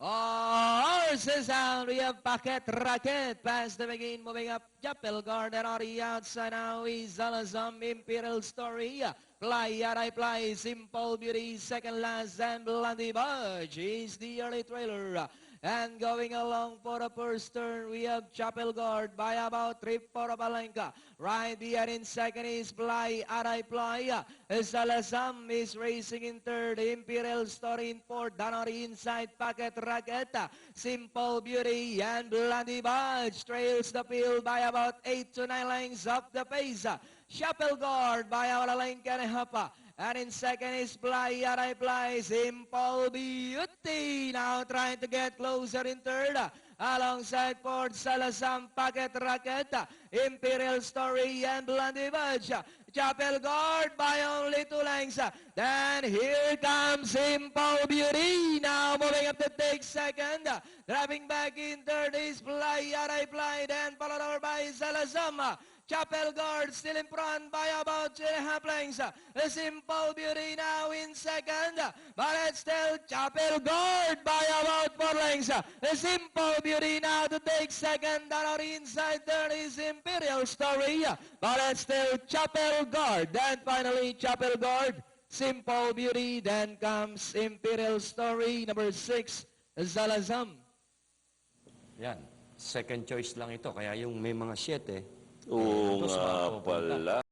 Horses out, we have Packet Racket, past the begin, moving up, Chapel Garden on the outside now is Alazam, Imperial Story, Fly, Aray Fly, Simple Beauty, second last, and Bloody Budge is the early trailer. And going along for the first turn, we have Chapel Guard by about 3 for Balenka. Right there in second is Fly, Aray Fly. Salazam is racing in third. Imperial Story in fourth. Danori inside, Packet Raqueta. Simple Beauty and Bloody Budge trails the field by about 8 to 9 lengths up the pace. Chapel Guard by about a length and a half. And in second is Fly, Aray Fly, Simple Beauty. Now trying to get closer in third. Alongside Ford, Salazam, Packet Raqueta, Imperial Story, and Bloody Budge. Chapel Guard by only 2 lengths. Then here comes Simple Beauty. Now moving up to take second. Driving back in third is Fly, Aray Fly, then followed over by Salazam. Chapel Guard still in front by about 2.5 lengths. The Simple Beauty now in second. But it's still Chapel Guard by about 4 lengths. The Simple Beauty now to take second. Down on the inside third is Imperial Story. But it's still Chapel Guard. Then finally Chapel Guard, Simple Beauty. Then comes Imperial Story. Number 6, Zalazam. Yan. Second choice lang ito. Kaya yung may mga 7, Oo nga pala.